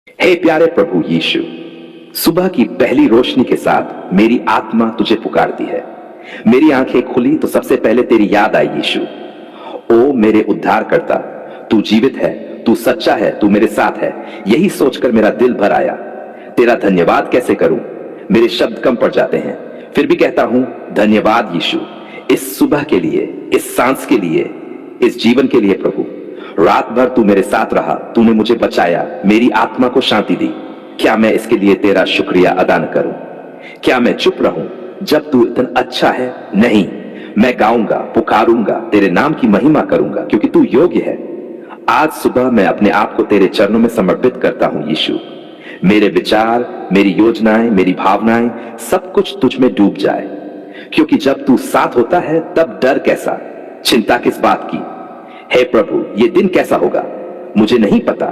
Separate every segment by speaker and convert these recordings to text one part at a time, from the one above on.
Speaker 1: हे प्यारे प्रभु यीशु, सुबह की पहली रोशनी के साथ मेरी आत्मा तुझे पुकारती है। मेरी आंखें खुली तो सबसे पहले तेरी याद आई यीशु। ओ मेरे उद्धारकर्ता, तू जीवित है, तू सच्चा है, तू मेरे साथ है। यही सोचकर मेरा दिल भर आया। तेरा धन्यवाद कैसे करूं, मेरे शब्द कम पड़ जाते हैं। फिर भी कहता हूं धन्यवाद यीशु, इस सुबह के लिए, इस सांस के लिए, इस जीवन के लिए। प्रभु, रात भर तू मेरे साथ रहा, तूने मुझे बचाया, मेरी आत्मा को शांति दी। क्या मैं इसके लिए तेरा शुक्रिया अदा न करूं? क्या मैं चुप रहूं जब तू इतना अच्छा है? नहीं, मैं गाऊंगा, पुकारूंगा, तेरे नाम की महिमा करूंगा, क्योंकि तू योग्य है। आज सुबह मैं अपने आप को तेरे चरणों में समर्पित करता हूं यीशु। मेरे विचार, मेरी योजनाएं, मेरी भावनाएं, सब कुछ तुझ में डूब जाए, क्योंकि जब तू साथ होता है तब डर कैसा, चिंता किस बात की। हे प्रभु, ये दिन कैसा होगा मुझे नहीं पता,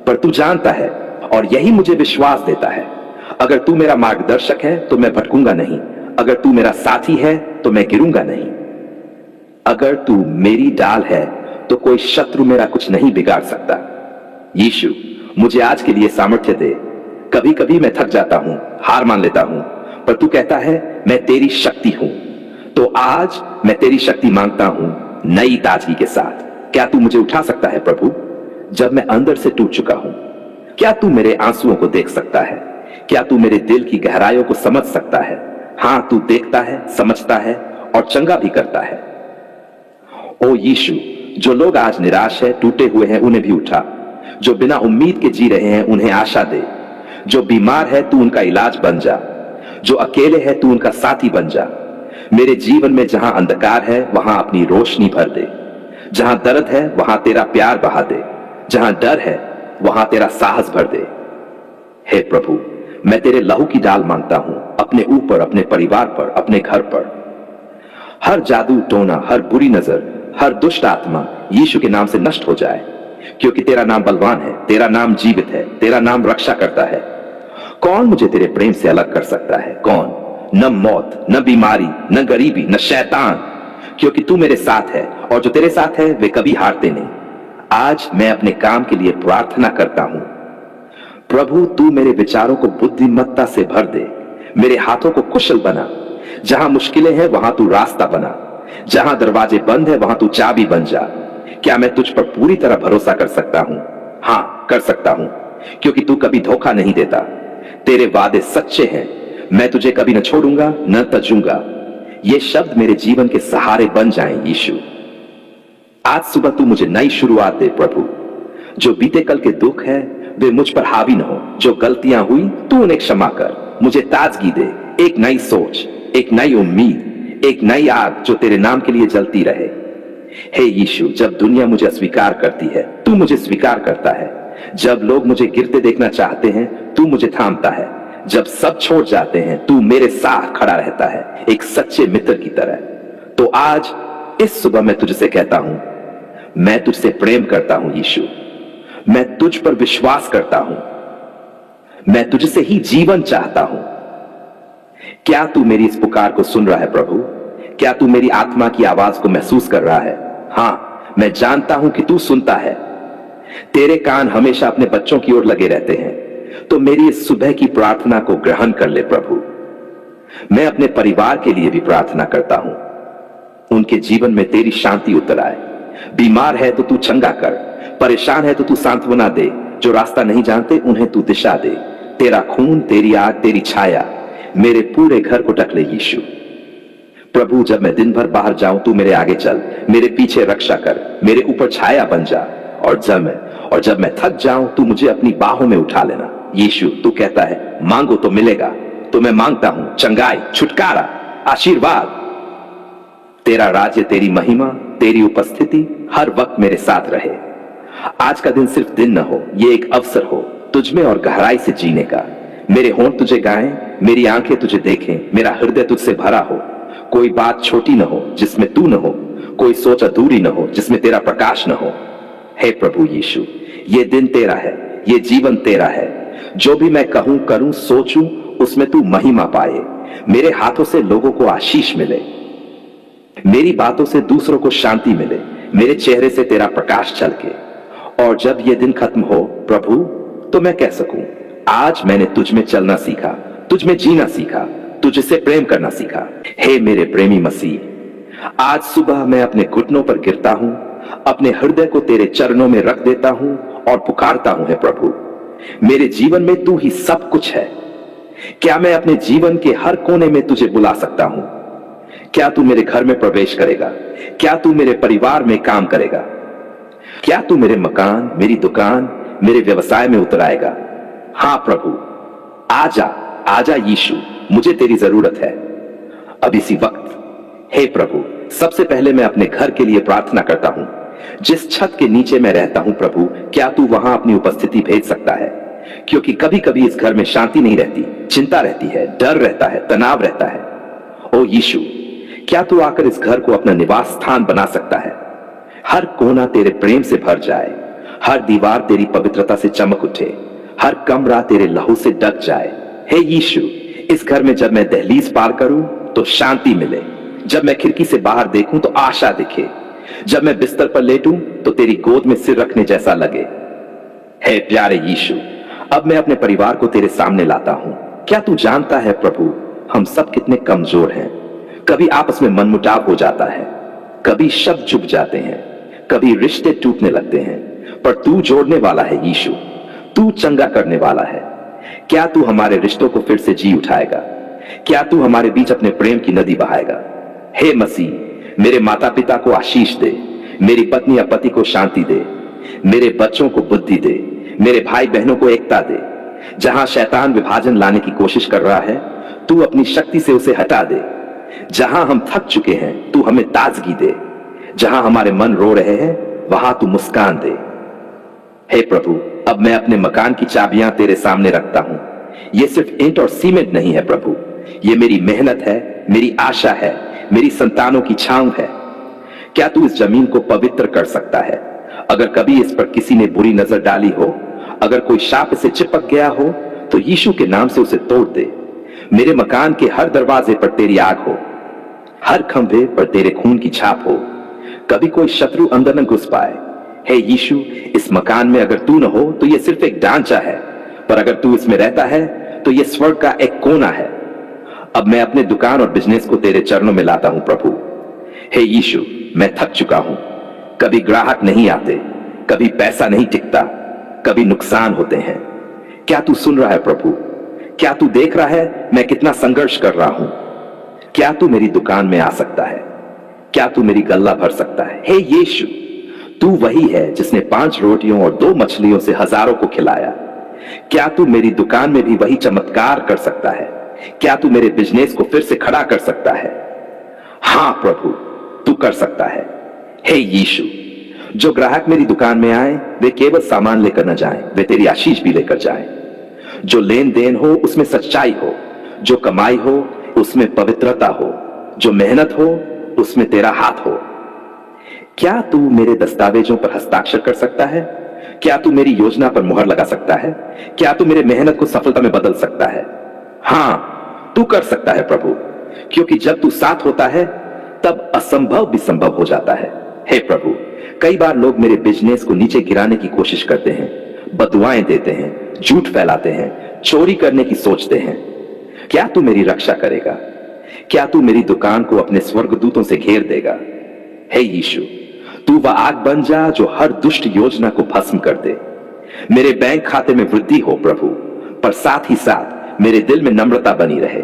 Speaker 1: पर तू जानता है, और यही मुझे विश्वास देता है। अगर तू मेरा मार्गदर्शक है तो मैं भटकूंगा नहीं। अगर तू मेरा साथी है तो मैं गिरूंगा नहीं। अगर तू मेरी डाल है तो कोई शत्रु मेरा कुछ नहीं बिगाड़ सकता। यीशु, मुझे आज के लिए सामर्थ्य दे। कभी कभी मैं थक जाता हूं, हार मान लेता हूं, पर तू कहता है मैं तेरी शक्ति हूं। तो आज मैं तेरी शक्ति मांगता हूं, नई ताजगी के साथ। क्या तू मुझे उठा सकता है प्रभु, जब मैं अंदर से टूट चुका हूं? क्या तू मेरे आंसुओं को देख सकता है? क्या तू मेरे दिल की गहराइयों को समझ सकता है? हां, तू देखता है, समझता है और चंगा भी करता है। ओ यीशु, जो लोग आज निराश है, टूटे हुए हैं, उन्हें भी उठा। जो बिना उम्मीद के जी रहे हैं, उन्हें आशा दे। जो बीमार है, तू उनका इलाज बन जा। जो अकेले है, तू उनका साथी बन जा। मेरे जीवन में जहां अंधकार है, वहां अपनी रोशनी भर दे। जहां दर्द है, वहां तेरा प्यार बहा दे। जहां डर है, वहां तेरा साहस भर दे। हे प्रभु, मैं तेरे लहू की डाल मांगता हूं, अपने ऊपर, अपने परिवार पर, अपने घर पर। हर जादू टोना, हर बुरी नजर, हर दुष्ट आत्मा यीशु के नाम से नष्ट हो जाए, क्योंकि तेरा नाम बलवान है, तेरा नाम जीवित है, तेरा नाम रक्षा करता है। कौन मुझे तेरे प्रेम से अलग कर सकता है? कौन? न मौत, न बीमारी, न गरीबी, न शैतान, क्योंकि तू मेरे साथ है, और जो तेरे साथ है वे कभी हारते नहीं। आज मैं अपने काम के लिए प्रार्थना करता हूं। प्रभु, तू मेरे विचारों को बुद्धिमत्ता से भर दे, मेरे हाथों को कुशल बना। जहां मुश्किलें हैं वहां तू रास्ता बना। जहां दरवाजे बंद है वहां तू चाबी बन जा। क्या मैं तुझ पर पूरी तरह भरोसा कर सकता हूं? हां, कर सकता हूं, क्योंकि तू कभी धोखा नहीं देता। तेरे वादे सच्चे हैं। मैं तुझे कभी न छोड़ूंगा, न तजूंगा। ये शब्द मेरे जीवन के सहारे बन जाएं यीशु। आज सुबह तू मुझे नई शुरुआत दे प्रभु। जो बीते कल के दुख है वे मुझ पर हावी न हो। जो गलतियां हुई तू उन्हें क्षमा कर। मुझे ताजगी दे, एक नई सोच, एक नई उम्मीद, एक नई आग जो तेरे नाम के लिए जलती रहे। हे यीशु, जब दुनिया मुझे अस्वीकार करती है, तू मुझे स्वीकार करता है। जब लोग मुझे गिरते देखना चाहते हैं, तू मुझे थामता है। जब सब छोड़ जाते हैं, तू मेरे साथ खड़ा रहता है, एक सच्चे मित्र की तरह। तो आज इस सुबह मैं तुझसे कहता हूं, मैं तुझसे प्रेम करता हूं यीशु। मैं तुझ पर विश्वास करता हूं। मैं तुझसे ही जीवन चाहता हूं। क्या तू मेरी इस पुकार को सुन रहा है प्रभु? क्या तू मेरी आत्मा की आवाज को महसूस कर रहा है? हां, मैं जानता हूं कि तू सुनता है। तेरे कान हमेशा अपने बच्चों की ओर लगे रहते हैं। तो मेरी इस सुबह की प्रार्थना को ग्रहण कर ले प्रभु। मैं अपने परिवार के लिए भी प्रार्थना करता हूं। उनके जीवन में तेरी शांति उतर आए। बीमार है तो तू चंगा कर, परेशान है तो तू सांत्वना दे। जो रास्ता नहीं जानते उन्हें तू दिशा दे। तेरा खून, तेरी आग, तेरी छाया मेरे पूरे घर को ढक ले यीशु। प्रभु, जब मैं दिन भर बाहर जाऊं तू मेरे आगे चल, मेरे पीछे रक्षा कर, मेरे ऊपर छाया बन जा। और जब मैं थक जाऊं तू मुझे अपनी बाहों में उठा लेना यीशु। तू कहता है मांगो तो मिलेगा, तो मैं मांगता हूं चंगाई, छुटकारा, आशीर्वाद। तेरा राज्य, तेरी महिमा, तेरी उपस्थिति हर वक्त मेरे साथ रहे। आज का दिन सिर्फ दिन न हो, ये एक अवसर हो तुझ में और गहराई से जीने का। मेरे होंठ तुझे गाएं, मेरी आंखें तुझे देखें, मेरा हृदय तुझसे भरा हो। कोई बात छोटी न हो जिसमें तू न हो, कोई सोच अधूरी न हो जिसमें तेरा प्रकाश न हो। हे प्रभु यीशु, ये दिन तेरा है, ये जीवन तेरा है। जो भी मैं कहूं, करूं, सोचूं, उसमें तू महिमा पाए। मेरे हाथों से लोगों को आशीष मिले, मेरी बातों से दूसरों को शांति मिले, मेरे चेहरे से तेरा प्रकाश झलके। और जब ये दिन खत्म हो प्रभु, तो मैं कह सकूं, आज मैंने तुझ में चलना सीखा, तुझ में जीना सीखा, तुझसे प्रेम करना सीखा। हे मेरे प्रेमी मसीह, आज सुबह मैं अपने घुटनों पर गिरता हूं, अपने हृदय को तेरे चरणों में रख देता हूं और पुकारता हूं, हे प्रभु, मेरे जीवन में तू ही सब कुछ है। क्या मैं अपने जीवन के हर कोने में तुझे बुला सकता हूं? क्या तू मेरे घर में प्रवेश करेगा? क्या तू मेरे परिवार में काम करेगा? क्या तू मेरे मकान, मेरी दुकान, मेरे व्यवसाय में उतर आएगा? हां प्रभु, आजा, आजा यीशु, मुझे तेरी जरूरत है अब इसी वक्त। हे प्रभु, सबसे पहले मैं अपने घर के लिए प्रार्थना करता हूं। जिस छत के नीचे मैं रहता हूं प्रभु, क्या तू वहां अपनी उपस्थिति भेज सकता है? क्योंकि कभी कभी इस घर में शांति नहीं रहती, चिंता रहती है, डर रहता है, तनाव रहता है। ओ यीशु, क्या तू आकर इस घर को अपना निवास स्थान बना सकता है? हर कोना तेरे प्रेम से भर जाए, हर दीवार तेरी पवित्रता से चमक उठे, हर कमरा तेरे लहू से ढक जाए। हे यीशु, इस घर में जब मैं दहलीज पार करूं तो शांति मिले, जब मैं खिड़की से बाहर देखूं तो आशा दिखे, जब मैं बिस्तर पर लेटूं तो तेरी गोद में सिर रखने जैसा लगे। हे प्यारे यीशु, अब मैं अपने परिवार को तेरे सामने लाता हूं। क्या तू जानता है प्रभु, हम सब कितने कमजोर हैं। कभी आपस में मनमुटाव हो जाता है, कभी शब्द चुप जाते हैं, कभी रिश्ते टूटने लगते हैं, पर तू जोड़ने वाला है यीशु, तू चंगा करने वाला है। क्या तू हमारे रिश्तों को फिर से जी उठाएगा? क्या तू हमारे बीच अपने प्रेम की नदी बहाएगा? हे मसीह, मेरे माता पिता को आशीष दे, मेरी पत्नी या पति को शांति दे, मेरे बच्चों को बुद्धि दे, मेरे भाई बहनों को एकता दे। जहां शैतान विभाजन लाने की कोशिश कर रहा है, तू अपनी शक्ति से उसे हटा दे। जहां हम थक चुके हैं, तू हमें ताजगी दे। जहां हमारे मन रो रहे हैं, वहां तू मुस्कान दे। हे प्रभु, अब मैं अपने मकान की चाबियां तेरे सामने रखता हूं। यह सिर्फ ईंट और सीमेंट नहीं है प्रभु, यह मेरी मेहनत है, मेरी आशा है, मेरी संतानों की छांव है। क्या तू इस जमीन को पवित्र कर सकता है? अगर कभी इस पर किसी ने बुरी नजर डाली हो, अगर कोई शाप इसे चिपक गया हो, तो यीशु के नाम से उसे तोड़ दे। मेरे मकान के हर दरवाजे पर तेरी आग हो, हर खंभे पर तेरे खून की छाप हो, कभी कोई शत्रु अंदर न घुस पाए। हे यीशु, इस मकान में अगर तू न हो तो यह सिर्फ एक ढांचा है, पर अगर तू इसमें रहता है तो यह स्वर्ग का एक कोना है। अब मैं अपने दुकान और बिजनेस को तेरे चरणों में लाता हूं प्रभु। हे यीशु, मैं थक चुका हूं। कभी ग्राहक नहीं आते, कभी पैसा नहीं टिकता, कभी नुकसान होते हैं। क्या तू सुन रहा है प्रभु? क्या तू देख रहा है मैं कितना संघर्ष कर रहा हूं? क्या तू मेरी दुकान में आ सकता है? क्या तू मेरी गल्ला भर सकता है? हे यीशु, तू वही है जिसने 5 रोटियों और 2 मछलियों से हजारों को खिलाया। क्या तू मेरी दुकान में भी वही चमत्कार कर सकता है? क्या तू मेरे बिजनेस को फिर से खड़ा कर सकता है? हां प्रभु, तू कर सकता है। हे यीशु, जो ग्राहक मेरी दुकान में आए, वे केवल सामान लेकर न जाएं, वे तेरी आशीष भी लेकर जाएं। जो लेन देन हो उसमें सच्चाई हो, जो कमाई हो उसमें पवित्रता हो, जो मेहनत हो उसमें तेरा हाथ हो। क्या तू मेरे दस्तावेजों पर हस्ताक्षर कर सकता है? क्या तू मेरी योजना पर मुहर लगा सकता है? क्या तू मेरे मेहनत को सफलता में बदल सकता है? हां, तू कर सकता है प्रभु, क्योंकि जब तू साथ होता है तब असंभव भी संभव हो जाता है। हे प्रभु, कई बार लोग मेरे बिजनेस को नीचे गिराने की कोशिश करते हैं, बदुआएं देते हैं, झूठ फैलाते हैं, चोरी करने की सोचते हैं। क्या तू मेरी रक्षा करेगा? क्या तू मेरी दुकान को अपने स्वर्गदूतों से घेर देगा? हे यीशु, तू वह आग बन जा जो हर दुष्ट योजना को भस्म कर दे। मेरे बैंक खाते में वृद्धि हो प्रभु, पर साथ ही साथ मेरे दिल में नम्रता बनी रहे।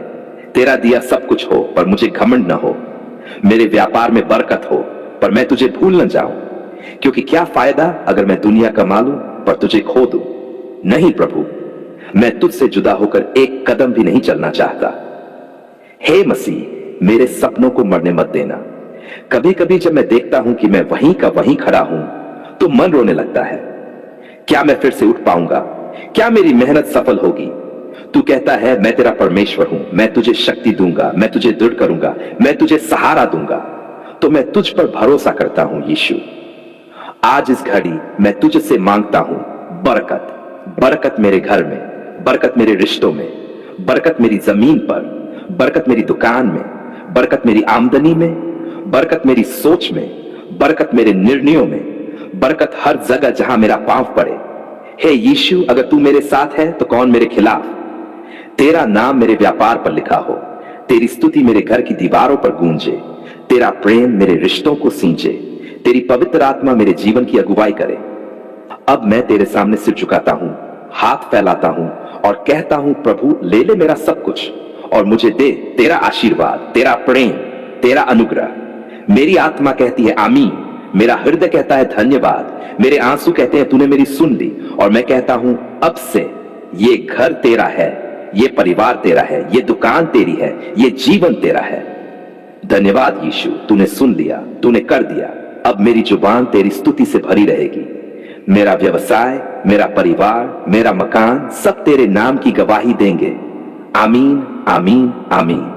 Speaker 1: तेरा दिया सब कुछ हो, पर मुझे घमंड न हो। मेरे व्यापार में बरकत हो, पर मैं तुझे भूल न जाऊं, क्योंकि क्या फायदा अगर मैं दुनिया कमा लूं पर तुझे खो दूं। नहीं प्रभु, मैं तुझसे जुदा होकर एक कदम भी नहीं चलना चाहता। हे मसीह, मेरे सपनों को मरने मत देना। कभी कभी जब मैं देखता हूं कि मैं वहीं का वहीं खड़ा हूं, तो मन रोने लगता है। क्या मैं फिर से उठ पाऊंगा? क्या मेरी मेहनत सफल होगी? तू कहता है, मैं तेरा परमेश्वर हूं, मैं तुझे शक्ति दूंगा, मैं तुझे दृढ़ करूंगा, मैं तुझे सहारा दूंगा। तो मैं तुझ पर भरोसा करता हूं यीशु। आज इस घड़ी मैं तुझसे मांगता हूं बरकत, बरकत मेरे घर में, बरकत मेरे रिश्तों में, बरकत मेरी जमीन पर, बरकत मेरी दुकान में, बरकत मेरी आमदनी में, बरकत मेरी सोच में, बरकत मेरे निर्णयों में, बरकत हर जगह जहां मेरा पांव पड़े। हे यीशु, अगर तू मेरे साथ है तो कौन मेरे खिलाफ। तेरा नाम मेरे व्यापार पर लिखा हो, तेरी स्तुति मेरे घर की दीवारों पर गूंजे, तेरा प्रेम मेरे रिश्तों को सींचे, तेरी पवित्र आत्मा मेरे जीवन की अगुवाई करे। अब मैं तेरे सामने सिर झुकाता हूं, हाथ फैलाता हूं और कहता हूं, प्रभु ले ले मेरा सब कुछ और मुझे दे तेरा आशीर्वाद, तेरा प्रेम, तेरा अनुग्रह। मेरी आत्मा कहती है आमीन, मेरा हृदय कहता है धन्यवाद, मेरे आंसू कहते हैं तूने मेरी सुन ली, और मैं कहता हूं अब से ये घर तेरा है, ये परिवार तेरा है, ये दुकान तेरी है, ये जीवन तेरा है। धन्यवाद यीशु, तूने सुन लिया, तूने कर दिया। अब मेरी जुबान तेरी स्तुति से भरी रहेगी। मेरा व्यवसाय, मेरा परिवार, मेरा मकान सब तेरे नाम की गवाही देंगे। आमीन, आमीन, आमीन।